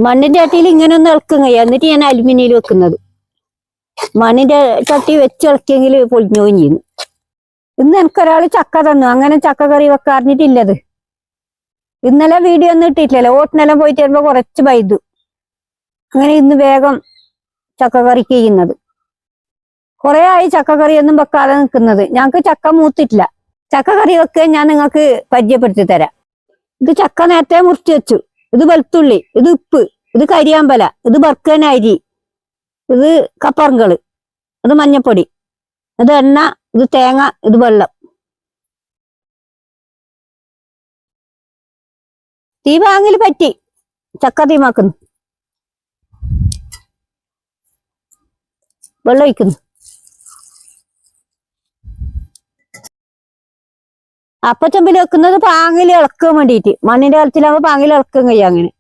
മണ്ണിന്റെ ചട്ടിയിൽ ഇങ്ങനെ ഒന്ന് ഇളക്കും കഴിയാം. എന്നിട്ട് ഞാൻ അലുമിനിയിൽ വെക്കുന്നത്. മണ്ണിന്റെ ചട്ടി വെച്ച് ഇളക്കിയെങ്കിൽ പൊളിഞ്ഞോയും ചെയ്യുന്നു. ഇന്ന് എനിക്കൊരാൾ ചക്ക തന്നു. അങ്ങനെ ചക്ക കറി വെക്കാറിഞ്ഞിട്ടില്ലത്. ഇന്നലെ വീഡിയോ ഒന്നും ഇട്ടിട്ടില്ലല്ലോ. ഓട്ടിനെല്ലാം പോയിട്ട് വരുമ്പോ കുറച്ച് വൈദ്യു. അങ്ങനെ ഇന്ന് വേഗം ചക്കക്കറിക്ക് ചെയ്യുന്നത്. കുറെ ആയി ചക്കക്കറി ഒന്നും വെക്കാതെ നിൽക്കുന്നത്. ഞങ്ങക്ക് ചക്ക മൂത്തിട്ടില്ല. ചക്കക്കറി വെക്കുക ഞാൻ നിങ്ങൾക്ക് പരിചയപ്പെടുത്തി തരാം. ഇത് ചക്ക നേരത്തെ മുറിച്ച് വെച്ചു. ഇത് വെളുത്തുള്ളി, ഇത് ഉപ്പ്, ഇത് കരിയാമ്പല, ഇത് ബർക്കന അരി, ഇത് കപ്പറങ്കള്, ഇത് മഞ്ഞപ്പൊടി, ഇത് എണ്ണ, ഇത് തേങ്ങ, ഇത് വെള്ളം. തീ വാങ്ങിൽ പറ്റി ചക്ക തീമാക്കുന്നു. വെള്ളം ഒഴിക്കുന്നു. അപ്പച്ചമ്പിൽ വെക്കുന്നത് പാങ്ങിൽ ഇളക്കാൻ വേണ്ടിയിട്ട്. മണ്ണിന്റെ കാലത്തിലാവുമ്പോ പാങ്ങിൽ ഇളക്കാൻ കഴിയും. അങ്ങനെ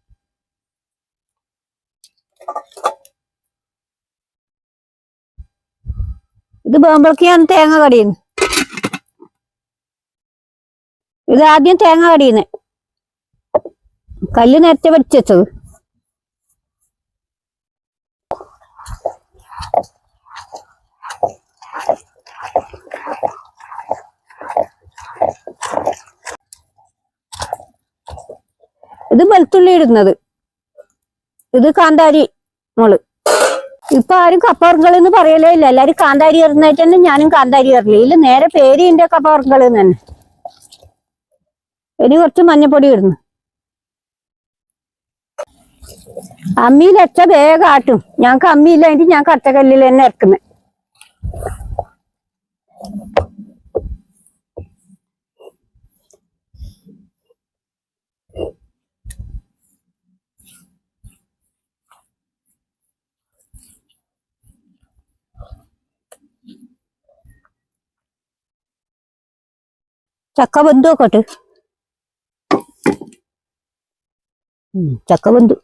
ഇത് വേമ്പളക്ക് ഞാൻ തേങ്ങ കടിയുന്നു. ഇത് ആദ്യം തേങ്ങ കടിയുന്നേ. കല്ല് നേരത്തെ വടിച്ചു വെച്ചത്. ഇത് വെളുത്തുള്ളി ഇടുന്നത്. ഇത് കാന്താരി മോള്. ഇപ്പൊ ആരും കപ്പവർങ്കളെന്ന് പറയലേ ഇല്ല. എല്ലാരും കാന്താരി എറിഞ്ഞായിട്ട് തന്നെ ഞാനും കാന്താരി എറിയില്ല. ഇല്ല നേരെ പേരിന്റെ കപ്പവർങ്കള് തന്നെ. ഇനി കുറച്ച് മഞ്ഞപ്പൊടി ഇടുന്നു. അമ്മിയിലച്ച വേഗം ആട്ടും. ഞങ്ങക്ക് അമ്മിയില്ലായിട്ട് ഞാൻ കട്ടക്കല്ലിൽ തന്നെ ഇറക്കുന്നത്. ചക്ക ബന്ധു നോക്കട്ടെ. ചക്ക ബന്ധു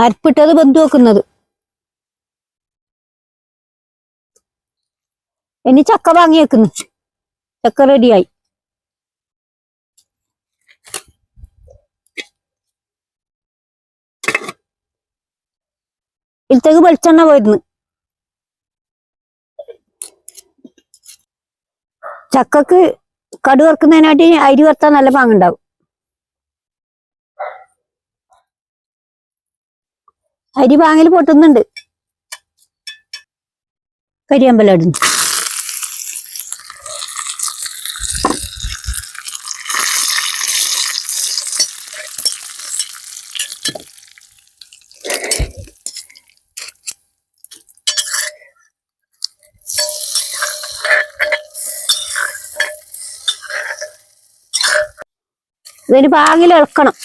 അരപ്പിട്ടത് ബന്ധു വെക്കുന്നത്. ഇനി ചക്ക വാങ്ങി വെക്കുന്നു. ചക്ക റെഡിയായി. ഇതിലേക്ക് വെളിച്ചെണ്ണ പോയിരുന്നു. ചക്കക്ക് കടു വറുക്കുന്നതിനായിട്ട് അരി വറുത്താൽ നല്ല പാങ്ങുണ്ടാവും. അരി പാങ്ങിൽ പൊട്ടുന്നുണ്ട്. കരിയാമ്പല ഇടുന്നു. ഇതിന് പാങ്ങിൽ ഇളക്കണം.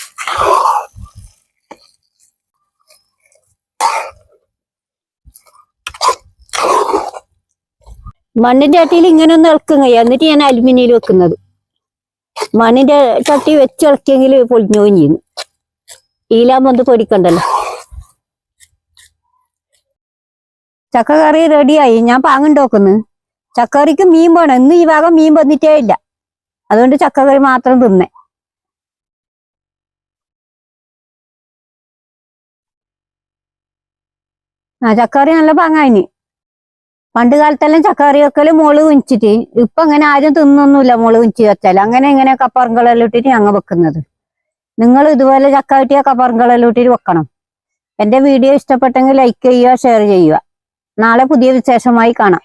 മണ്ണിന്റെ ചട്ടിയിൽ ഇങ്ങനെ ഒന്ന് ഇളക്കും കഴിയാം. എന്നിട്ട് ഞാൻ അലുമിനിയിൽ വെക്കുന്നത്. മണ്ണിന്റെ ചട്ടി വെച്ച് ഇളക്കിയെങ്കിൽ പൊളിഞ്ഞോയും ചെയ്യുന്നു. ഈലാകുമ്പോ ഒന്ന് പൊടിക്കണ്ടല്ലോ. ചക്കക്കറി റെഡിയായി. ഞാൻ പാങ്ങുണ്ടോക്കുന്നു. ചക്കക്കറിക്ക് മീൻ വേണം. ഇന്ന് ഈ ഭാഗം മീൻ വന്നിട്ടേ ഇല്ല. അതുകൊണ്ട് ചക്കക്കറി മാത്രം തിന്നേ. ചക്കക്കറി നല്ല പാങ്ങായിന്. പണ്ട് കാലത്തെല്ലാം ചക്കക്കറി വെക്കല് മുളക് കുഞ്ചിട്ട്. ഇപ്പൊ അങ്ങനെ ആരും തിന്നൊന്നുമില്ല മുളക് കുഞ്ചി വെച്ചാൽ. അങ്ങനെ ഇങ്ങനെ കപ്പറങ്കളെല്ലാം ഇട്ടിട്ട് ഞങ്ങൾ വെക്കുന്നത്. നിങ്ങൾ ഇതുപോലെ ചക്ക കിട്ടിയ കപ്പറങ്കളെല്ലാം ഇട്ടിട്ട് വെക്കണം. എന്റെ വീഡിയോ ഇഷ്ടപ്പെട്ടെങ്കിൽ ലൈക്ക് ചെയ്യുക, ഷെയർ ചെയ്യുക. നാളെ പുതിയ വിശേഷമായി കാണാം.